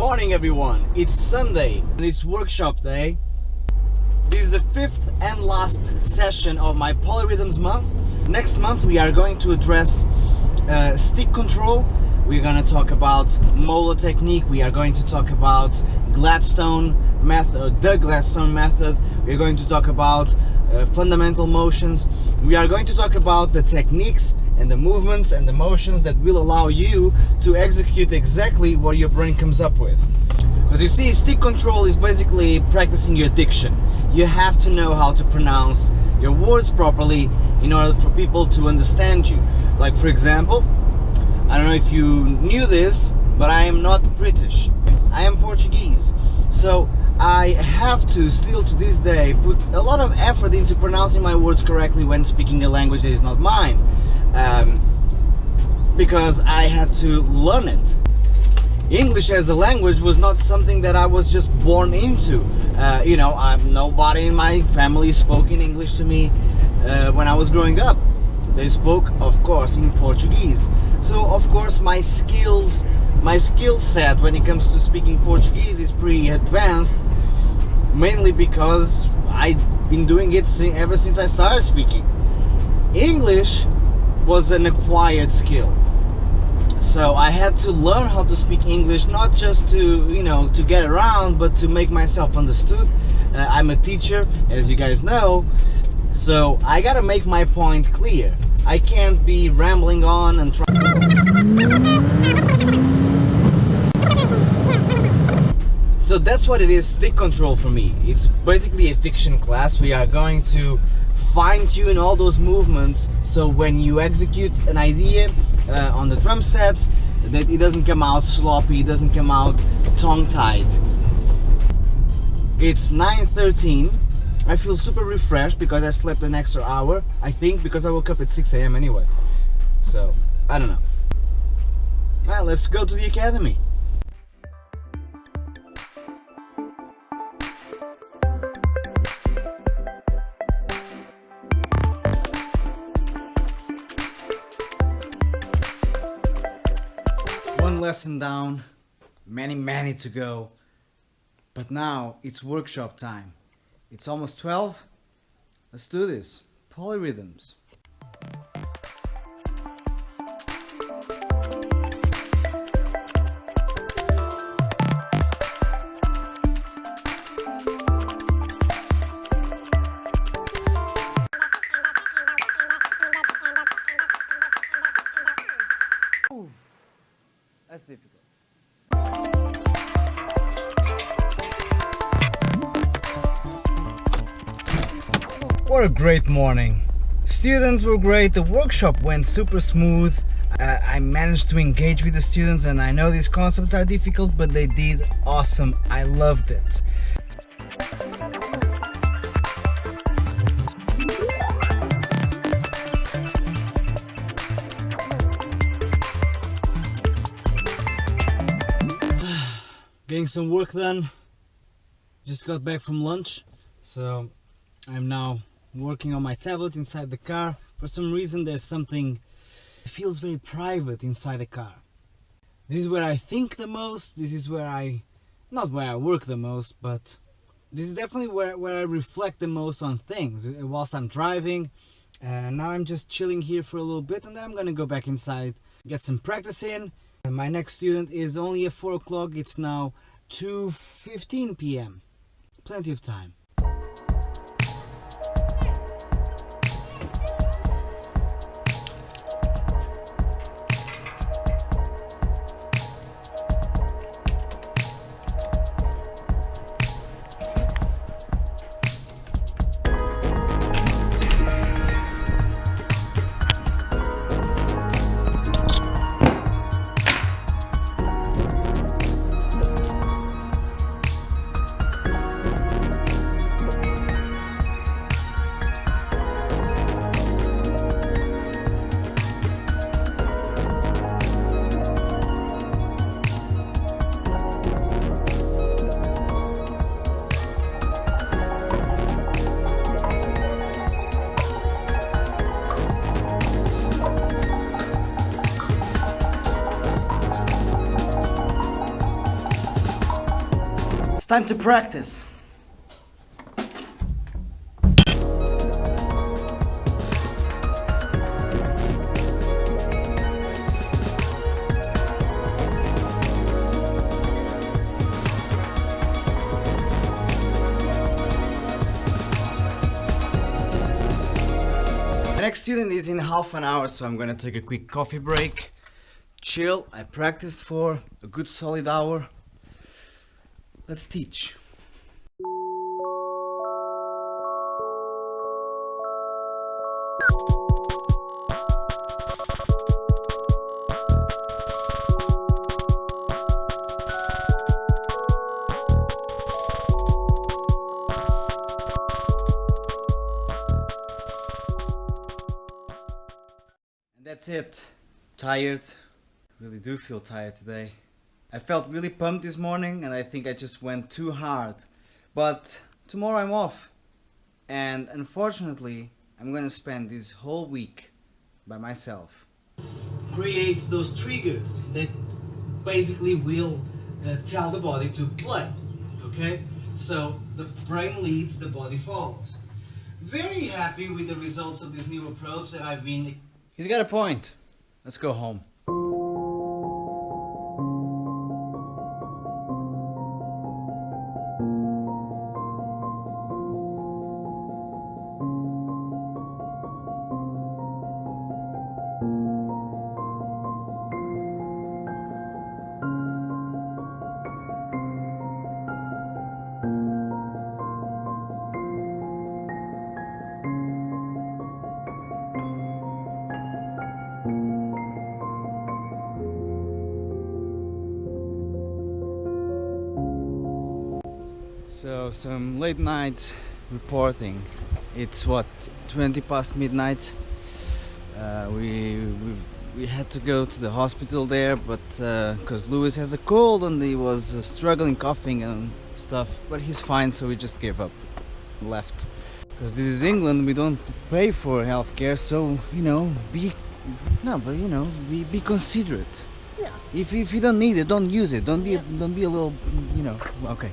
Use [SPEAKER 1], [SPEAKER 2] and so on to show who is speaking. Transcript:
[SPEAKER 1] morning everyone, it's Sunday and it's workshop day. This is the fifth and last session of my polyrhythms month. Next month we are going to address stick control. We're going to talk about molar technique. We are going to talk about Gladstone method, the Gladstone method. We're going to talk about fundamental motions. We are going to talk about the techniques and the movements and the motions that will allow you to execute exactly what your brain comes up with. Because you see, stick control is basically practicing your diction. You have to know how to pronounce your words properly in order for people to understand you. Like, for example, I don't know if you knew this, but I am not British. I am Portuguese. So I have to still to this day put a lot of effort into pronouncing my words correctly when speaking a language that is not mine. Because I had to learn it. English as a language was not something that I was just born into. Nobody in my family spoke in English to me when I was growing up. They spoke, of course, in Portuguese. So, of course, my skill set when it comes to speaking Portuguese is pretty advanced, mainly because I've been doing it ever since I started speaking. English was an acquired skill. So I had to learn how to speak English, not just to get around, but to make myself understood. I'm a teacher, as you guys know, so I gotta make my point clear. I can't be rambling on and try. So that's what it is, stick control for me. It's basically a diction class. We are going to fine-tune all those movements so when you execute an idea on the drum set, that it doesn't come out sloppy, it doesn't come out tongue-tied. It's 9:13. I feel super refreshed because I slept an extra hour, I think, because I woke up at 6 a.m. anyway. So, I don't know. Well, let's go to the academy. One lesson down, many to go, but now it's workshop time. It's almost 12. Let's do this. Polyrhythms. Ooh, that's difficult. What a great morning. Students were great, the workshop went super smooth. I managed to engage with the students, and I know these concepts are difficult, but they did awesome. I loved it. Getting some work done. Just got back from lunch, so I'm now working on my tablet inside the car. For some reason there's something that feels very private inside the car. This is where I think the most, this is where not where I work the most, but this is definitely where I reflect the most on things whilst I'm driving. Now I'm just chilling here for a little bit, and then I'm gonna go back inside, get some practice in. My next student is only at 4 o'clock, it's now 2:15 p.m. Plenty of time. time to practice. The next student is in half an hour, so I'm gonna take a quick coffee break, chill. I practiced for a good solid hour. Let's teach. And that's it. Tired. Really do feel tired today. I felt really pumped this morning and I think I just went too hard. But tomorrow I'm off. And unfortunately, I'm gonna spend this whole week by myself. Creates those triggers that basically will tell the body to play. Okay? So the brain leads, the body follows. Very happy with the results of this new approach that I've been... He's got a point. Let's go home. So some late night reporting. It's what, 20 past midnight. We had to go to the hospital there, but because Louis has a cold and he was struggling, coughing and stuff. But he's fine, so we just gave up, left. Because this is England, we don't pay for healthcare, so be considerate.
[SPEAKER 2] Yeah.
[SPEAKER 1] If you don't need it, don't use it. Don't be a little, okay.